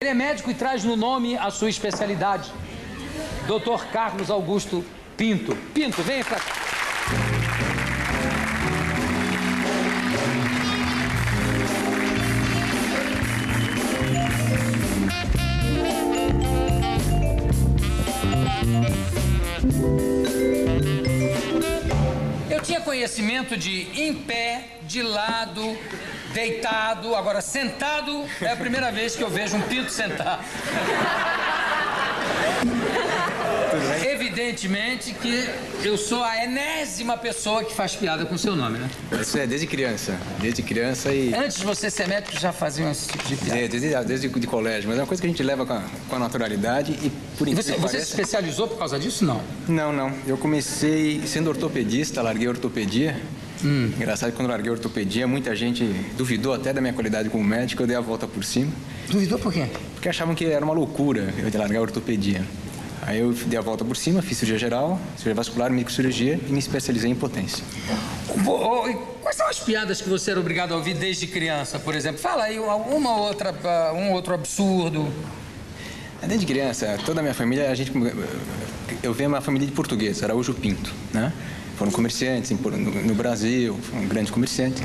Ele é médico e traz no nome a sua especialidade. Dr. Carlos Augusto Pinto. Pinto, vem pra cá. Eu tinha conhecimento de em pé, de lado, deitado, agora sentado é a primeira vez que eu vejo um pinto sentar. Evidentemente que eu sou a enésima pessoa que faz piada com o seu nome, né? Isso é desde criança e... Antes de você ser médico já faziam esse tipo de piada? Desde de colégio, mas é uma coisa que a gente leva com a naturalidade e por incrível que você se especializou por causa disso, não? Não. Eu comecei sendo ortopedista, larguei a ortopedia. Engraçado que quando eu larguei a ortopedia, muita gente duvidou até da minha qualidade como médico, eu dei a volta por cima. Duvidou por quê? Porque achavam que era uma loucura eu de largar a ortopedia. Aí eu dei a volta por cima, fiz cirurgia geral, cirurgia vascular, microcirurgia e me especializei em potência. Quais são as piadas que você era obrigado a ouvir desde criança, por exemplo? Fala aí um outro absurdo. Desde criança, toda a minha família, eu venho de uma família de portugueses, Araújo Pinto, né? Foram comerciantes no Brasil, foram grandes comerciantes.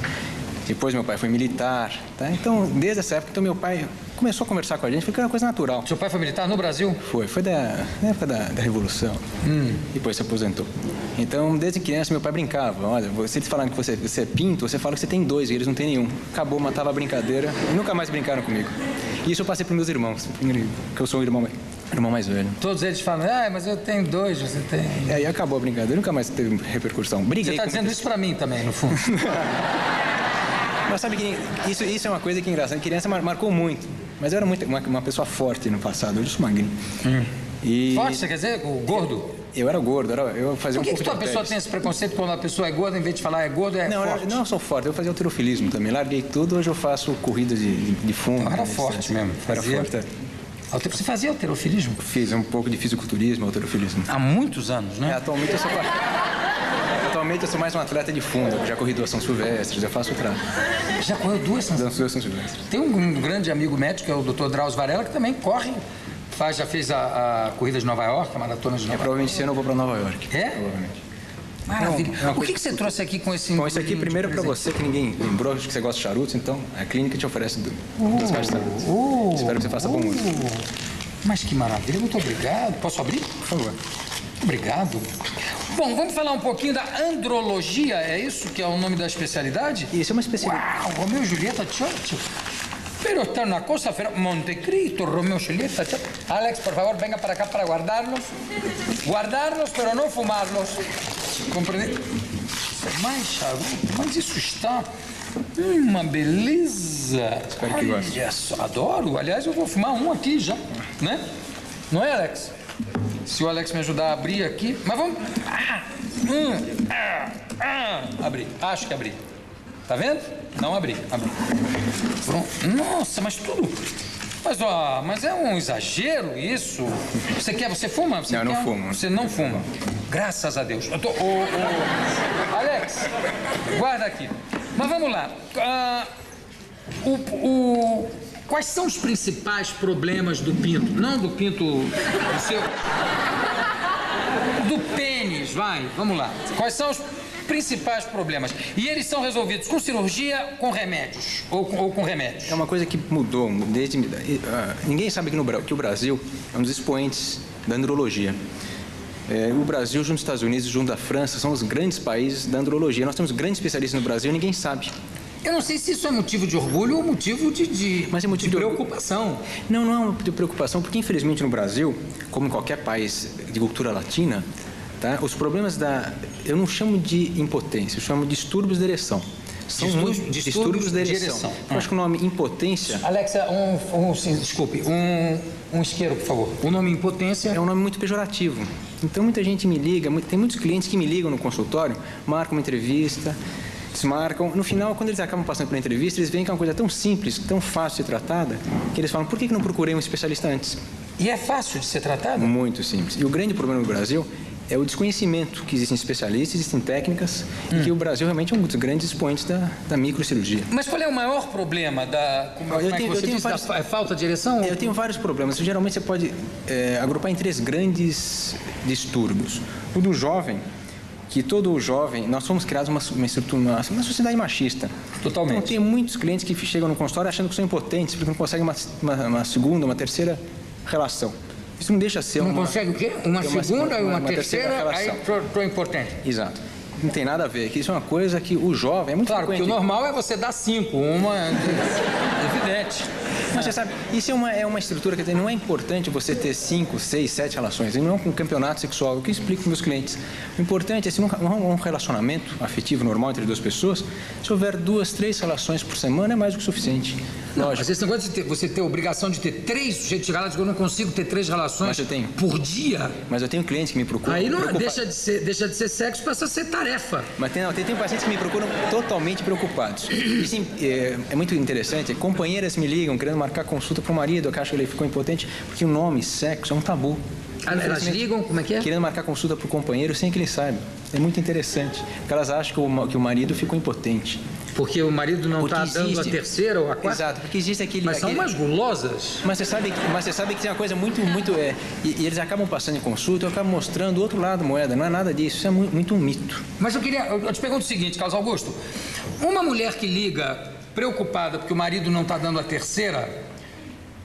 Depois meu pai foi militar, tá? Então, desde essa época, meu pai começou a conversar com a gente, foi uma coisa natural. Seu pai foi militar no Brasil? Foi na época da Revolução. Depois se aposentou. Então, desde criança, meu pai brincava. Olha, se eles falarem que você é pinto, você fala que você tem dois e eles não têm nenhum. Acabou, matava a brincadeira e nunca mais brincaram comigo. E isso eu passei para meus irmãos, que eu sou o irmão mais velho. Todos eles falam, mas eu tenho dois, você tem... E acabou a brincadeira, nunca mais teve repercussão. Briguei. Você está dizendo isso para mim também, no fundo. Mas sabe que isso é uma coisa que é engraçada. A criança marcou muito. Mas eu era uma pessoa forte no passado. Hoje eu sou magrinho. Forte, você quer dizer? Gordo? Eu era gordo. Eu fazia Por que a pessoa tem esse preconceito quando a pessoa é gorda, em vez de falar é gordo, é forte? Não, eu sou forte. Eu fazia alterofilismo também. Larguei tudo. Hoje eu faço corridas de fundo. Era forte mesmo. Era forte. Você fazia alterofilismo? Fiz um pouco de fisiculturismo, alterofilismo. Há muitos anos, né? Atualmente eu sou mais um atleta de fundo. Eu já corri 2 São Silvestres, eu faço outra. Já correu 2 São Silvestres? Tem um grande amigo médico, que é o Dr. Drauzio Varela, que também corre. Já fez a corrida de Nova York, a maratona de Nova York. Provavelmente esse ano eu vou para Nova York. É? Provavelmente. Maravilha. O que você trouxe aqui com esse... Bom, isso aqui primeiro para você, que ninguém lembrou, acho que você gosta de charutos, então a clínica te oferece 2 caixas de charutos. Espero que você faça bom uso. Mas que maravilha, muito obrigado. Posso abrir? Por favor. Obrigado. Bom, vamos falar um pouquinho da andrologia, é isso que é o nome da especialidade? Isso é uma especialidade. Uau, Romeo e Julieta Churchill. Pero está una cosa, Montecristo, Romeo y Julieta. Alex, por favor, venga para acá para guardarlos. Guardarlos, pero no fumarlos. Compreende? Mais charuto, mas isso está uma beleza. Espero que goste. Olha só, adoro. Aliás, eu vou fumar um aqui já, né? Não é, Alex? Se o Alex me ajudar a abrir aqui. Mas vamos... Abri. Acho que abri. Tá vendo? Não abri. Pronto. Nossa, mas tudo... Mas é um exagero isso. Você fuma? Não, eu não fumo. Você não fuma. Graças a Deus. Alex, guarda aqui. Mas vamos lá. Quais são os principais problemas do pinto? Não do pinto do seu... Do pênis, vai. Vamos lá. Quais são os principais problemas? E eles são resolvidos com cirurgia, com remédios? Ou com remédios? É uma coisa que mudou desde... ninguém sabe que o Brasil é um dos expoentes da andrologia. O Brasil, junto aos Estados Unidos, junto à França, são os grandes países da andrologia. Nós temos grandes especialistas no Brasil e ninguém sabe. Eu não sei se isso é motivo de orgulho ou motivo Mas é motivo de preocupação. Não é um motivo de preocupação, porque infelizmente no Brasil, como em qualquer país de cultura latina, tá, os problemas eu não chamo de impotência, eu chamo de distúrbios de ereção. São distúrbios de ereção. Eu acho que o nome impotência... Alexa, desculpe, um isqueiro, por favor. O nome impotência... É um nome muito pejorativo. Então muita gente me liga, tem muitos clientes que me ligam no consultório, marcam uma entrevista... Desmarcam. No final, quando eles acabam passando pela entrevista, eles veem que é uma coisa tão simples, tão fácil de ser tratada, que eles falam, por que não procurei um especialista antes? E é fácil de ser tratado? Muito simples. E o grande problema no Brasil é o desconhecimento que existem especialistas, existem técnicas, e que o Brasil realmente é um dos grandes expoentes da microcirurgia. Mas qual é o maior problema da... É falta de ereção? Eu tenho vários problemas. Geralmente você pode agrupar em 3 grandes distúrbios. O do jovem, que todo jovem... Nós somos criados uma sociedade machista. Totalmente. Então, tem muitos clientes que chegam no consultório achando que são impotentes, porque não conseguem uma segunda, uma terceira relação. Isso não deixa ser Não consegue o quê? Uma segunda e uma terceira, aí estou importante. Exato. Não tem nada a ver. Que isso é uma coisa que o jovem é muito frequente. Claro, porque o normal é você dar 5, uma evidente. Mas você sabe, isso é uma estrutura que não é importante você ter 5, 6, 7 relações. Não é um campeonato sexual. O que eu explico para meus clientes? O importante é, se um relacionamento afetivo normal entre 2 pessoas, se houver 2, 3 relações por semana, é mais do que suficiente. Não, mas esse negócio de você ter a obrigação de ter 3 sujeitos de relações, eu não consigo ter 3 relações por dia. Mas eu tenho clientes que me procuram. Aí não deixa de ser sexo, passa a ser tarefa. Mas tem pacientes que me procuram totalmente preocupados. Isso é muito interessante. Companheiras me ligam querendo marcar consulta para o marido, que acha que ele ficou impotente, porque o nome sexo é um tabu. Elas ligam, como é que é? Querendo marcar consulta para o companheiro sem que ele saiba. É muito interessante, porque elas acham que o marido ficou impotente. Porque o marido não está dando a terceira ou a quarta? Exato, porque existe aquele... Mas são umas gulosas. Mas você sabe que tem uma coisa muito... E eles acabam passando em consulta e acabam mostrando o outro lado da moeda. Não é nada disso, isso é muito um mito. Mas eu te pergunto o seguinte, Carlos Augusto. Uma mulher que liga preocupada porque o marido não está dando a terceira...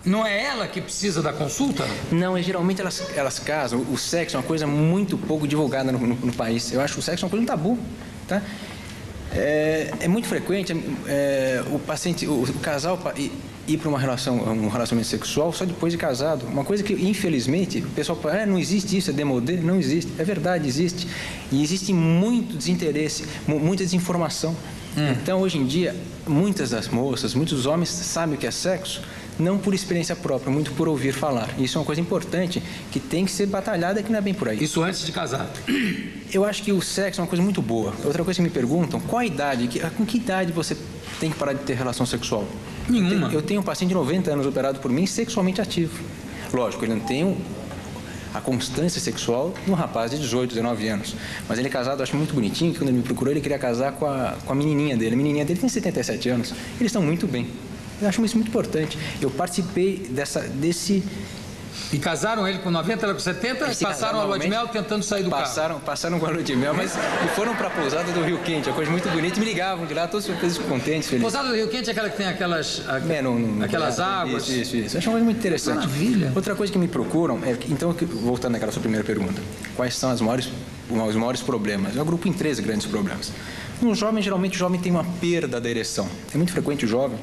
Não é ela que precisa da consulta? Não, geralmente elas casam. O sexo é uma coisa muito pouco divulgada no país. Eu acho que o sexo é uma coisa um tabu, tá? É muito frequente o paciente, o casal ir para um relacionamento sexual só depois de casado. Uma coisa que, infelizmente, o pessoal fala, não existe isso, é demodê. Não existe. É verdade, existe. E existe muito desinteresse, muita desinformação. Então, hoje em dia, muitas das moças, muitos homens sabem o que é sexo, não por experiência própria, muito por ouvir falar. Isso é uma coisa importante que tem que ser batalhada, que não é bem por aí. Isso antes de casar? Eu acho que o sexo é uma coisa muito boa. Outra coisa que me perguntam, qual a idade, com que idade você tem que parar de ter relação sexual? Nenhuma. Eu tenho um paciente de 90 anos operado por mim, sexualmente ativo. Lógico, ele não tem a constância sexual de um rapaz de 18, 19 anos. Mas ele é casado, eu acho muito bonitinho, que quando ele me procurou, ele queria casar com a menininha dele. A menininha dele tem 77 anos. Eles estão muito bem. Eu acho isso muito importante. Eu participei desse... E casaram ele com 90, ela com 70, e passaram a lua de mel tentando sair do carro. Passaram com a lua de mel, mas e foram para a pousada do Rio Quente, uma coisa muito bonita, e me ligavam de lá, todos contentes, felizes. Pousada do Rio Quente é aquela que tem aquelas águas? Isso. Eu acho uma coisa muito interessante. Maravilha. Outra coisa que me procuram, então, voltando naquela sua primeira pergunta, quais são os maiores problemas? Eu agrupo em 3 grandes problemas. No jovem, geralmente o jovem tem uma perda da ereção. É muito frequente o jovem,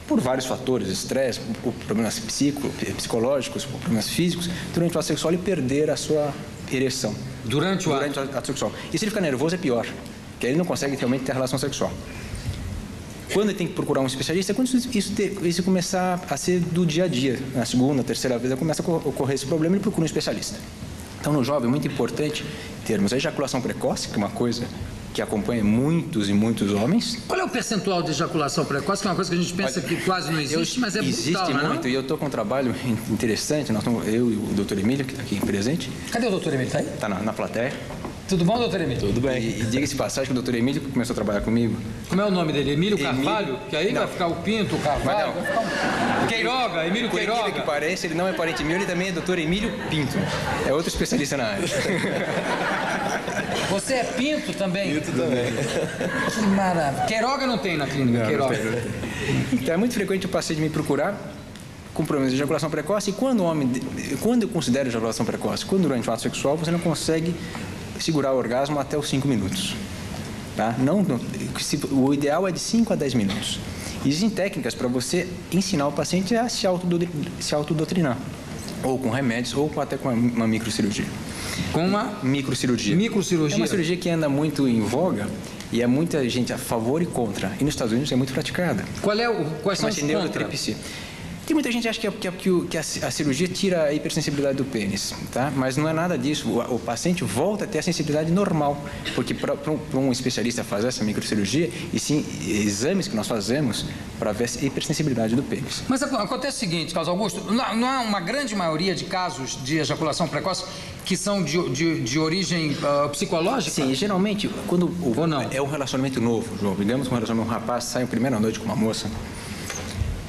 por vários fatores, estresse, problemas psicológicos, problemas físicos, durante o ato sexual ele perder a sua ereção. Durante o ato sexual. E se ele ficar nervoso é pior, porque aí ele não consegue realmente ter relação sexual. Quando ele tem que procurar um especialista, é quando isso começar a ser do dia a dia. Na segunda, terceira vez, começa a ocorrer esse problema, ele procura um especialista. Então, no jovem, é muito importante termos a ejaculação precoce, que é uma coisa que acompanha muitos e muitos homens. Qual é o percentual de ejaculação precoce? Que é uma coisa que a gente pensa que quase não existe, mas é brutal, existe muito, e eu estou com um trabalho interessante. Eu e o doutor Emílio, que está aqui presente. Cadê o doutor Emílio? Está aí? Está na plateia. Tudo bom, doutor Emílio? Tudo bem. E diga-se passagem que o doutor Emílio começou a trabalhar comigo. Como é o nome dele? Emílio Carvalho? Que aí vai ficar o Pinto, o Carvalho. Vai ficar Queiroga, Emílio Queiroga. Por incrível que pareça, ele não é parente meu, ele também é doutor Emílio Pinto. É outro especialista na área. Você é Pinto também? Pinto também. Que maravilha. Queiroga não tem na clínica, não, Queiroga. Não tem. Então, é muito frequente o paciente me procurar com problemas de ejaculação precoce. E quando eu considero ejaculação precoce? Quando durante o ato sexual você não consegue segurar o orgasmo até os 5 minutos. Tá? O ideal é de 5 a 10 minutos. Existem técnicas para você ensinar o paciente a se autodoutrinar. Ou com remédios, ou até com uma microcirurgia. Com uma microcirurgia. Microcirurgia. É uma cirurgia que anda muito em voga e é muita gente a favor e contra. E nos Estados Unidos é muito praticada. Quais são os contras? Porque muita gente acha que a cirurgia tira a hipersensibilidade do pênis, tá? Mas não é nada disso. O paciente volta a ter a sensibilidade normal, porque para um especialista fazer essa microcirurgia, e sim exames que nós fazemos para ver a hipersensibilidade do pênis. Mas acontece o seguinte, Carlos Augusto, não há uma grande maioria de casos de ejaculação precoce que são de origem psicológica? Sim, geralmente, quando ou não? É um relacionamento novo, João, digamos que um relacionamento, um rapaz sai a primeira noite com uma moça,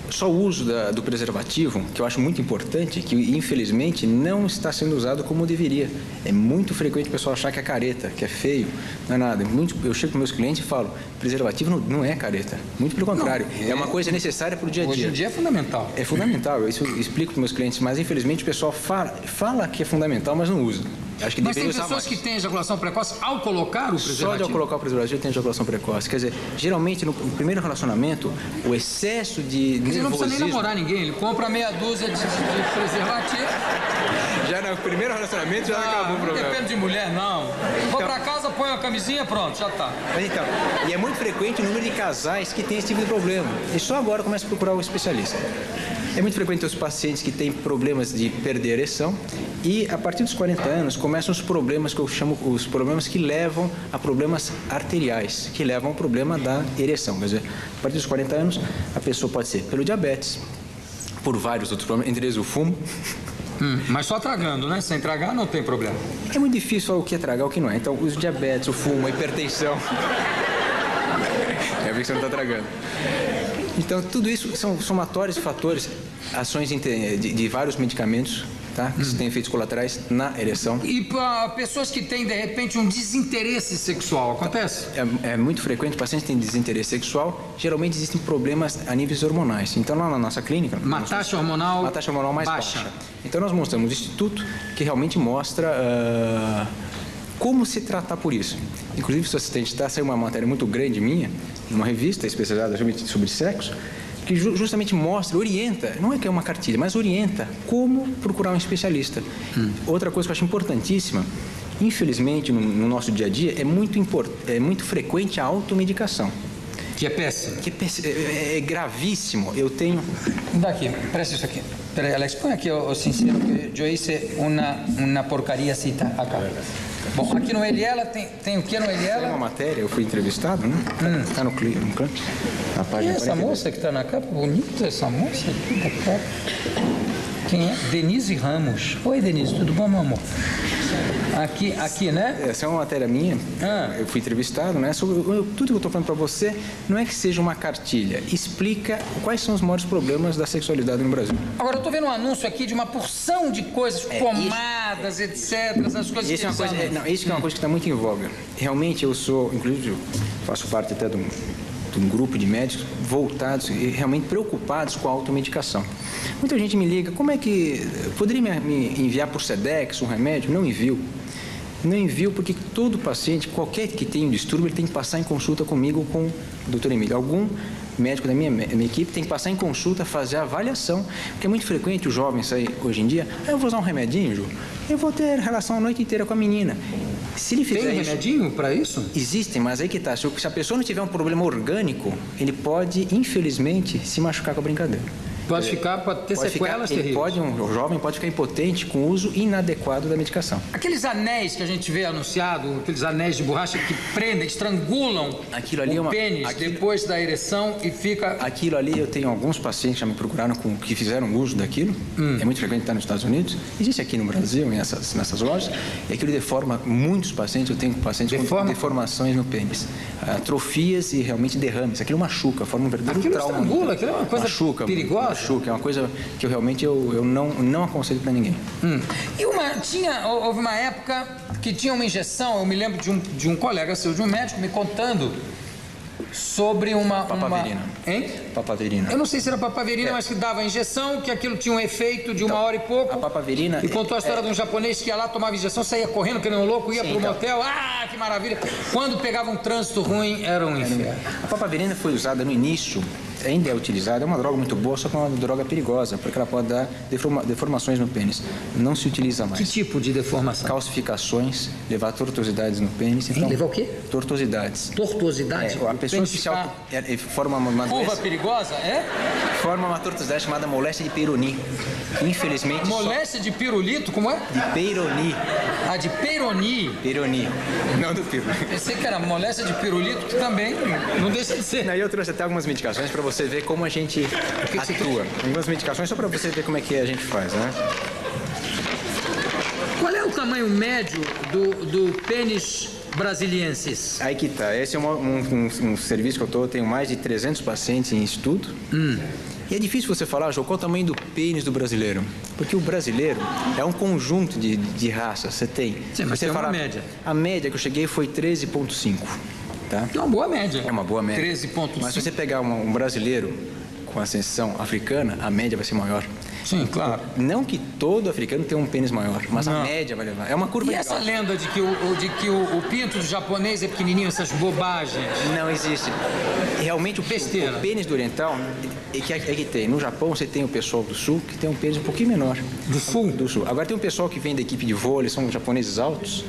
só o uso do preservativo, que eu acho muito importante, que infelizmente não está sendo usado como deveria. É muito frequente o pessoal achar que é careta, que é feio, não é nada. Eu chego para meus clientes e falo, preservativo não é careta, muito pelo contrário, é uma coisa necessária para o dia a dia. Hoje em dia é fundamental. É fundamental, isso eu explico para os meus clientes, mas infelizmente o pessoal fala que é fundamental, mas não usa. Acho que mas tem pessoas mais. Que têm ejaculação precoce ao colocar o preservativo? Só de ao colocar o preservativo tem ejaculação precoce. Quer dizer, geralmente no primeiro relacionamento, o excesso de nervosismo... Ele não precisa nem namorar ninguém, ele compra meia dúzia de preservativo. Já no primeiro relacionamento já acabou o problema. Não depende de mulher, não. Vou pra casa, põe uma camisinha, pronto, já tá. Mas então, e é muito frequente o número de casais que tem esse tipo de problema. E só agora começa a procurar o especialista. É muito frequente os pacientes que têm problemas de perder a ereção e a partir dos 40 anos começam os problemas que eu chamo os problemas que levam a problemas arteriais, que levam ao problema da ereção. Quer dizer, a partir dos 40 anos a pessoa pode ser pelo diabetes, por vários outros problemas, entre eles o fumo. Mas só tragando, né? Sem tragar não tem problema. É muito difícil falar o que é tragar e o que não é. Então, os diabetes, o fumo, a hipertensão. É porque você não está tragando. Então, tudo isso são somatórios de fatores, ações de vários medicamentos, tá? Que têm efeitos colaterais na ereção. E para pessoas que têm, de repente, um desinteresse sexual, acontece? É muito frequente, pacientes têm desinteresse sexual, geralmente existem problemas a níveis hormonais. Então, lá na nossa clínica... Uma taxa hormonal mais baixa. Então, nós mostramos um instituto que realmente mostra... como se tratar por isso. Inclusive, se o assistente saiu uma matéria muito grande minha, numa revista especializada sobre sexo, que justamente mostra, orienta, não é que é uma cartilha, mas orienta como procurar um especialista. Outra coisa que eu acho importantíssima, infelizmente, no nosso dia a dia, é muito frequente a automedicação. Que é péssimo. É gravíssimo. Eu tenho... Daqui, presta isso aqui. Peraí, Alex, põe aqui o sincero, que eu hice uma porcariacita acá. Bom, aqui no Ele e Ela tem o que no Ele e Ela? É uma matéria, eu fui entrevistado, né? Está no canto, na página. E essa moça que está na capa, bonita essa moça aqui da capa. Quem é? Denise Ramos. Oi, Denise, tudo bom, meu amor? Aqui, né? Essa é uma matéria minha, eu fui entrevistado, né? Sobre tudo que eu estou falando para você, não é que seja uma cartilha, explica quais são os maiores problemas da sexualidade no Brasil. Agora, eu estou vendo um anúncio aqui de uma porção de coisas, pomadas, etc., essas coisas que isso é uma coisa, isso é uma coisa que está muito em voga. Realmente, eu sou, inclusive, eu faço parte até de um grupo de médicos voltados e realmente preocupados com a automedicação. Muita gente me liga, como é que... Poderia me enviar por Sedex um remédio? Não envio. Não envio porque todo paciente, qualquer que tenha um distúrbio, ele tem que passar em consulta comigo ou com o Dr. Emílio. Algum médico da minha equipe tem que passar em consulta, fazer a avaliação. Porque é muito frequente os jovens aí, hoje em dia, eu vou usar um remedinho, Ju, eu vou ter relação a noite inteira com a menina. Se ele fizer tem remedinho para isso? Existem, mas aí que tá. Se a pessoa não tiver um problema orgânico, ele pode, infelizmente, se machucar com a brincadeira. Pode ter sequelas terríveis. O jovem pode ficar impotente com o uso inadequado da medicação. Aqueles anéis que a gente vê anunciado, aqueles anéis de borracha que prendem, estrangulam o pênis depois da ereção e fica... Aquilo ali, eu tenho alguns pacientes que já me procuraram que fizeram uso daquilo. É muito frequente estar nos Estados Unidos. Existe aqui no Brasil, nessas lojas. E aquilo deforma muitos pacientes. Eu tenho pacientes com deformações no pênis. Atrofias e realmente derrames. Aquilo machuca, forma um verdadeiro trauma. Aquilo estrangula, aquilo é uma coisa perigosa. É uma coisa que eu realmente não aconselho para ninguém. E houve uma época que tinha uma injeção, eu me lembro de um colega seu, de um médico, me contando sobre uma... Papaverina. Hein? Papaverina. Eu não sei se era papaverina, mas que dava injeção, que aquilo tinha um efeito de 1 hora e pouco. A papaverina... E contou a história de um japonês que ia lá, tomava injeção, saía correndo, que nem um louco, ia pro motel. Ah, que maravilha! Quando pegava um trânsito ruim, era um inferno. A papaverina foi usada no início, ainda é utilizada, é uma droga muito boa, só que é uma droga perigosa, porque ela pode dar deformações no pênis. Não se utiliza mais. Que tipo de deformação? Calcificações, levar tortuosidades no pênis. Então, levar o quê? Tortuosidades. Tortuosidade? A pessoa que forma uma curva doença, perigosa, é? forma uma tortuosidade chamada moléstia de Peyronie. Infelizmente... Moléstia de pirulito, como é? De Peyronie. Ah, de Peyronie. Peyronie. Não do pirulito. Pensei que era moléstia de pirulito, que também não deixa de ser. Aí eu trouxe até algumas medicações para você ver como a gente atua. Algumas medicações só para você ver como é que a gente faz, né? Qual é o tamanho médio do pênis brasiliensis? Aí que tá. Esse é um serviço que eu tenho mais de 300 pacientes em estudo. E é difícil você falar, João, qual é o tamanho do pênis do brasileiro? Porque o brasileiro é um conjunto de raças. Você tem. Sim, mas você tem uma média. A média que eu cheguei foi 13,5. Tá? É uma boa média. É uma boa média. 13,5. Mas se você pegar um brasileiro com ascensão africana, a média vai ser maior. Sim, claro. Não que todo africano tenha um pênis maior, mas a média vai levar. É uma curva E legal. essa lenda de que o pinto do japonês é pequenininho, essas bobagens? Não existe. Realmente o pênis do oriental é que tem. No Japão você tem o pessoal do sul que tem um pênis um pouquinho menor. Do sul? Do sul. Agora tem um pessoal que vem da equipe de vôlei, são japoneses altos,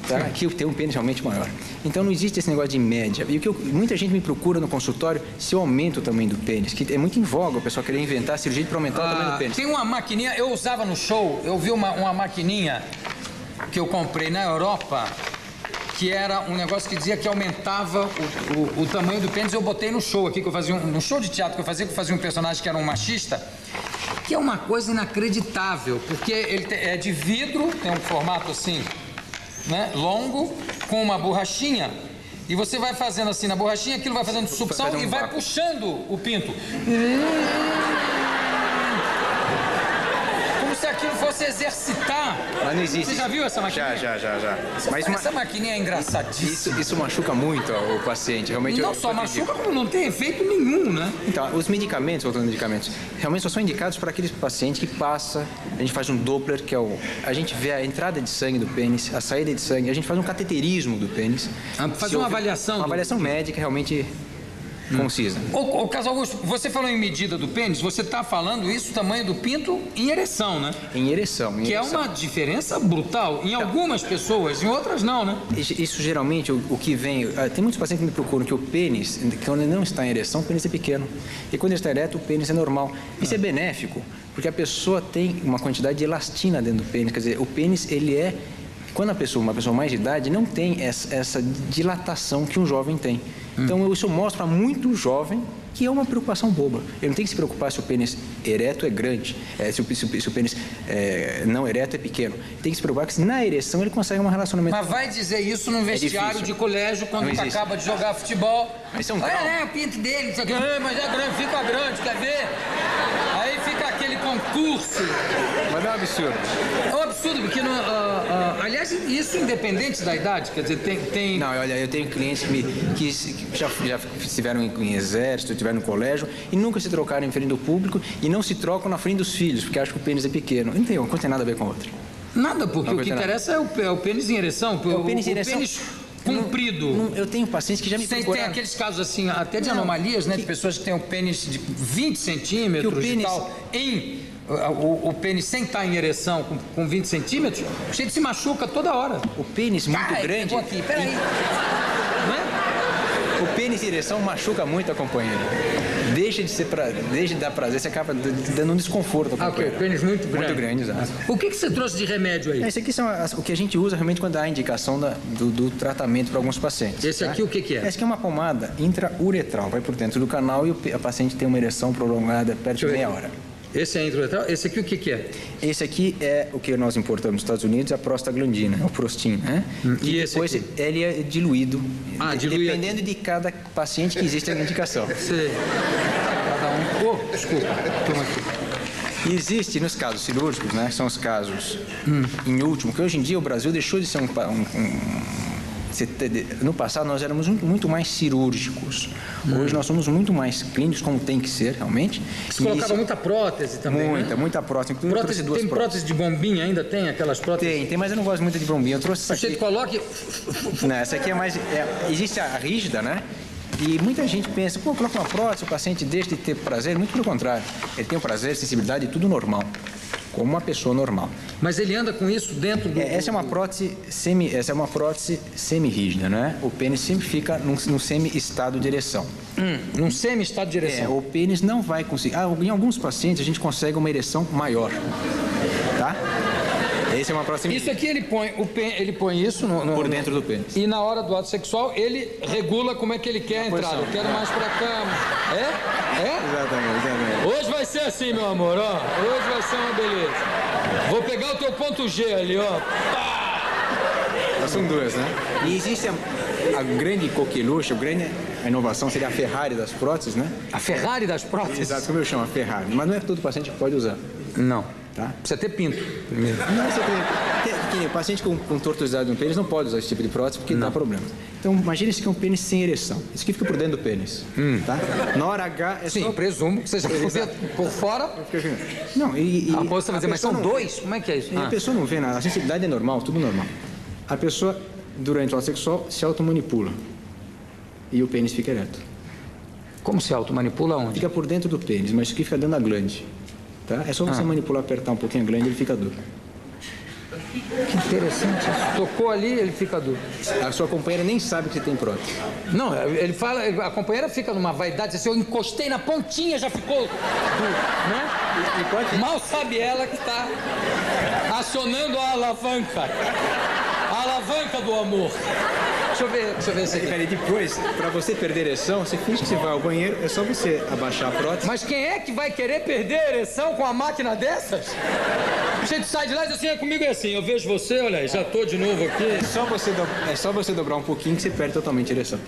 tá? Que tem um pênis realmente maior. Então não existe esse negócio de média. E muita gente me procura no consultório se eu aumento o tamanho do pênis, que é muito em voga o pessoal querer inventar cirurgia para aumentar o tamanho do pênis. Tem uma maquininha, eu usava no show, eu vi uma maquininha que eu comprei na Europa, que era um negócio que dizia que aumentava o tamanho do pênis. Eu botei no show aqui, que eu fazia no show de teatro que eu fazia um personagem que era um machista, que é uma coisa inacreditável, porque ele é de vidro, tem um formato assim, né, longo, com uma borrachinha, e você vai fazendo assim na borrachinha, aquilo vai fazendo sucção e vai puxando o pinto. Como se aquilo fosse exercitar. Mas não existe. Você já viu essa maquininha? Já. Mas essa maquininha é engraçadíssima. Isso machuca muito o paciente. Realmente Não só machuca, como não tem efeito nenhum, né? Então, os medicamentos, voltando aos medicamentos, realmente só são indicados para aqueles pacientes que passa, a gente faz um Doppler, que é a gente vê a entrada de sangue do pênis, a saída de sangue, a gente faz um cateterismo do pênis. Faz uma avaliação. Uma avaliação médica realmente concisa. Ô, Carlos Augusto, você falou em medida do pênis, você está falando isso, o tamanho do pinto, em ereção, né? Em ereção. Que é uma diferença brutal. Em algumas pessoas, em outras não, né? Isso geralmente, o que vem... Tem muitos pacientes que me procuram que o pênis, quando ele não está em ereção, o pênis é pequeno. E quando ele está ereto, o pênis é normal. Isso é benéfico, porque a pessoa tem uma quantidade de elastina dentro do pênis. Quer dizer, o pênis, ele é... Quando uma pessoa mais de idade, não tem essa dilatação que um jovem tem. Então, isso mostra para muito jovem que é uma preocupação boba. Ele não tem que se preocupar se o pênis ereto é grande, se o pênis não ereto é pequeno. Tem que se preocupar que na ereção ele consegue um relacionamento. Mas vai dizer isso no vestiário de colégio quando tu acaba de jogar futebol. Mas é um olha, né, o pinto dele, não sei o quê. Mas é grande, fica grande, quer ver? Aí fica aquele concurso. Mas é um absurdo. É um absurdo, porque, aliás, isso independente da idade, quer dizer, tem... Não, olha, eu tenho clientes que já estiveram em exército, estiveram no colégio e nunca se trocaram em frente do público e não se trocam na frente dos filhos, porque acham que o pênis é pequeno. Não tem nada a ver com o outro. Nada, porque o que interessa é o pênis em ereção. O pênis em ereção. Comprido. Eu tenho pacientes que já me procuraram. Tem aqueles casos assim, até de anomalias, né? De pessoas que têm o pênis de 20 centímetros e tal, o pênis sem estar em ereção, com 20 centímetros, a gente se machuca toda hora. O pênis muito grande... Aqui, peraí. Não é? O pênis em ereção machuca muito a companheira. Deixa de dar prazer, você acaba dando um desconforto à companheira. O pênis muito grande. Muito grande, exato. O que você trouxe de remédio aí? Esse aqui são o que a gente usa realmente quando há indicação do tratamento para alguns pacientes. Esse aqui o que é? Esse aqui é uma pomada intrauretral, vai por dentro do canal e a paciente tem uma ereção prolongada perto de meia hora. Esse é intrauretral? Esse aqui o que é? Esse aqui é o que nós importamos dos Estados Unidos, a prostaglandina, o Prostin, né? E depois esse aqui? Ele é diluído, diluído dependendo de cada paciente que existe a indicação. Sei. Cada um... desculpa, toma aqui. E existe nos casos cirúrgicos, né? São os casos, em último, que hoje em dia o Brasil deixou de ser no passado nós éramos muito mais cirúrgicos. Hoje nós somos muito mais clínicos, como tem que ser, realmente. Você colocava muita prótese também, muita prótese. Tem prótese de bombinha ainda? Tem aquelas próteses? Tem, mas eu não gosto muito de bombinha. Eu trouxe essa aqui. Você coloca... Não, essa aqui é mais... existe a rígida, né? E muita gente pensa, pô, coloca uma prótese, o paciente deixa de ter prazer. Muito pelo contrário. Ele tem o prazer, sensibilidade, tudo normal. Como uma pessoa normal. Mas ele anda com isso dentro do... Essa é uma prótese semi-rígida, não é? O pênis sempre fica num semi-estado de ereção. Num semi-estado de ereção. O pênis não vai conseguir... em alguns pacientes a gente consegue uma ereção maior, tá? Essa é uma prótese... Isso aqui ele põe isso por dentro do pênis. E na hora do ato sexual ele regula como é que ele quer entrar. Eu quero mais pra cá. É? Exatamente. Hoje vai ser assim, meu amor, ó. Hoje vai ser uma beleza. Vou pegar o teu ponto G ali, ó. São duas, né? E existe a grande coqueluche, a inovação seria a Ferrari das próteses, né? A Ferrari das próteses? Exato, como eu chamo, a Ferrari. Mas não é todo paciente que pode usar. Não. Tá? Precisa ter pinto primeiro. Não, você tem paciente com tortuosidade no pênis não pode usar esse tipo de prótese porque dá problema. Então, imagine esse aqui é um pênis sem ereção. Isso aqui fica por dentro do pênis. Tá? Na hora H é Sim, só... presumo que seja por fora. Não, A moça vai dizer, mas são dois? Como é que é isso? A pessoa não vê nada. A sensibilidade é normal, tudo normal. A pessoa, durante o ato sexual, se automanipula. E o pênis fica ereto. Como se automanipula onde? Fica por dentro do pênis, mas isso aqui fica dentro da glande. Tá? É só você manipular, apertar um pouquinho a glande e ele fica duro. Que interessante isso. Tocou ali, ele fica duro. A sua companheira nem sabe que você tem prótese. Não, ele fala, a companheira fica numa vaidade, assim, eu encostei na pontinha, já ficou duro, né? Mal sabe ela que está acionando a alavanca do amor. Deixa eu ver isso aqui. Peraí, depois, para você perder a ereção, você finge que você vai ao banheiro, é só você abaixar a prótese. Mas quem é que vai querer perder a ereção com a máquina dessas? A gente sai de lá e diz assim, comigo é assim, eu vejo você, olha aí, já tô de novo aqui. É só você dobrar um pouquinho que você perde totalmente a ereção.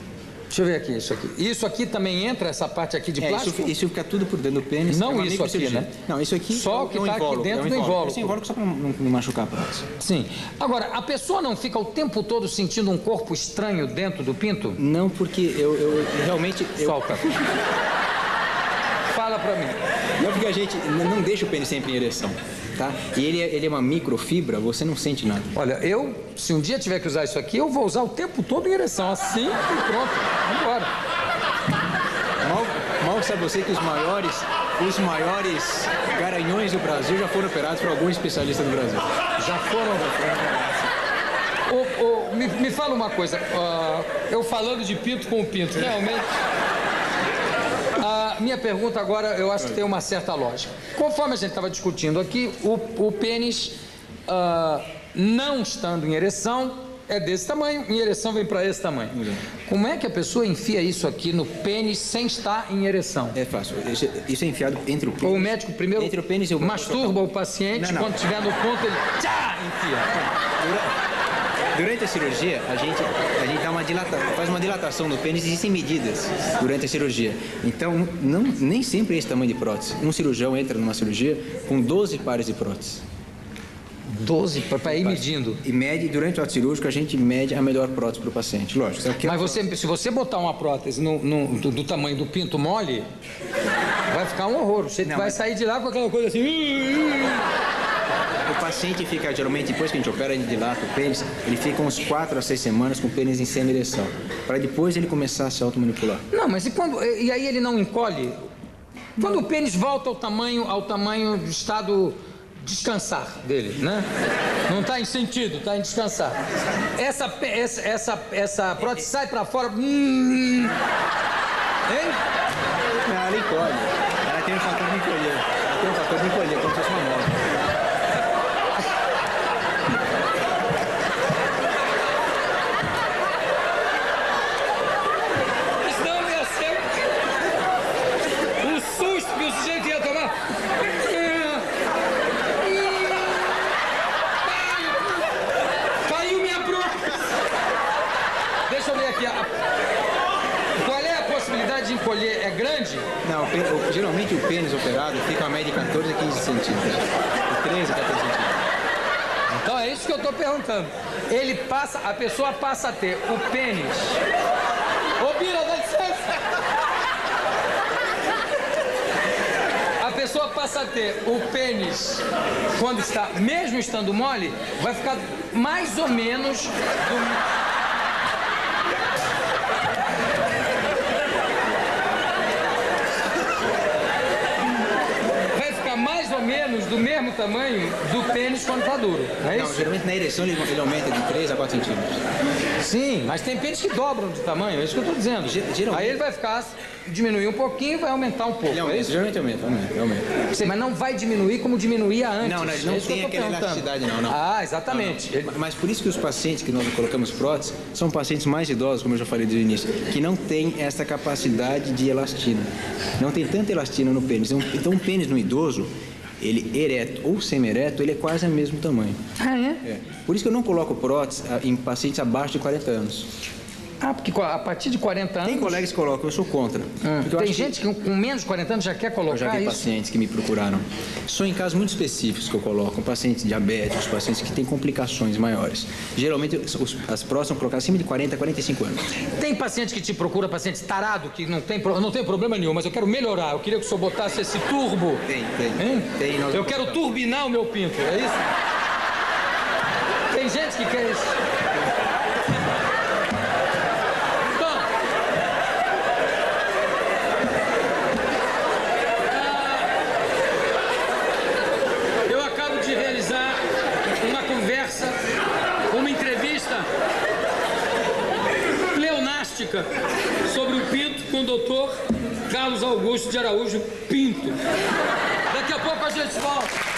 Deixa eu ver aqui, isso aqui. Isso aqui também entra, essa parte aqui de plástico? Isso fica tudo por dentro do pênis. Não isso aqui, né? Não, isso aqui só o que está aqui dentro do invólucro. Esse invólucro só para não machucar a prótese. Sim. Agora, a pessoa não fica o tempo todo sentindo um corpo estranho dentro do pinto? Não, porque eu realmente... Solta. Fala pra mim. Não, porque a gente não deixa o pênis sempre em ereção, tá? E ele é uma microfibra, você não sente nada. Olha, se um dia tiver que usar isso aqui, eu vou usar o tempo todo em ereção, assim e pronto. Vamos embora. Mal sabe você que os maiores garanhões do Brasil já foram operados por algum especialista do Brasil. Já foram operados. Me fala uma coisa, eu falando de pinto com o pinto, realmente... A minha pergunta agora, eu acho que tem uma certa lógica. Conforme a gente estava discutindo aqui, o pênis, não estando em ereção, é desse tamanho, em ereção vem para esse tamanho. Como é que a pessoa enfia isso aqui no pênis sem estar em ereção? É fácil. Isso é enfiado entre o pênis... Ou o médico primeiro entre o pênis e o masturba o paciente, não. Quando estiver no ponto, ele enfia. Durante a cirurgia, a gente dá faz uma dilatação no pênis, existem medidas durante a cirurgia. Então, nem sempre é esse tamanho de prótese. Um cirurgião entra numa cirurgia com 12 pares de prótese. 12? Para ir medindo? E mede, durante o ato cirúrgico, a gente mede a melhor prótese para o paciente, lógico. Mas se você botar uma prótese do tamanho do pinto mole, vai ficar um horror. Você vai sair de lá com aquela coisa assim... O paciente fica, geralmente, depois que a gente opera, a gente dilata o pênis, ele fica uns 4 a 6 semanas com o pênis em semi-ereção, para depois ele começar a se automanipular. Não, mas e aí ele não encolhe? Quando o pênis volta ao tamanho do estado descansar dele, né? Não está em sentido, está em descansar. Essa prótese sai para fora... Hein? Não, ela encolhe. Ela tem um fator de encolher. Como se fosse uma mola. Encolher é grande? Não, geralmente o pênis operado fica uma média de 14 a 15 centímetros. De 13 a 14 centímetros. Então é isso que eu estou perguntando. A pessoa passa a ter o pênis... Ô, Bira, dá licença! A pessoa passa a ter o pênis, quando está, mesmo estando mole, vai ficar mais ou menos... ou menos do mesmo tamanho do pênis quando está duro, não é Não, isso? geralmente na ereção ele aumenta de 3 a 4 centímetros. Sim, mas tem pênis que dobram de tamanho, é isso que eu estou dizendo. Geralmente- Aí ele vai ficar, diminuir um pouquinho e vai aumentar um pouco, Ele é aumenta, isso? geralmente aumenta. Sim, mas não vai diminuir como diminuía antes. Não, ele não É isso que eu tem tô aquela perguntando. elasticidade, não. Ah, exatamente. Ele- Mas por isso que os pacientes que nós colocamos prótese são pacientes mais idosos, como eu já falei desde o início, que não têm essa capacidade de elastina. Não tem tanta elastina no pênis. Então um pênis no idoso, ele ereto ou semi-ereto, ele é quase o mesmo tamanho. Ah, é? É. Por isso que eu não coloco prótese em pacientes abaixo de 40 anos. Ah, porque a partir de 40 anos... Tem colegas que colocam, eu sou contra. Porque eu Tem acho gente que com menos de 40 anos já quer Eu já colocar vi isso? pacientes que me procuraram. Só em casos muito específicos que eu coloco, pacientes diabéticos, pacientes que têm complicações maiores. Geralmente as próteses são colocadas acima de 40 a 45 anos. Tem paciente que te procura, paciente tarado, que não tem problema nenhum, mas eu quero melhorar. Eu queria que o senhor botasse esse turbo. Tem. Hein? Tem, nós Eu quero botamos. turbinar o meu pinto, é isso? Tem gente que quer isso. Bom. Eu acabo de realizar uma conversa, uma entrevista pleonástica sobre o pinto com o doutor Carlos Augusto de Araújo Pinto. Daqui a pouco a gente volta.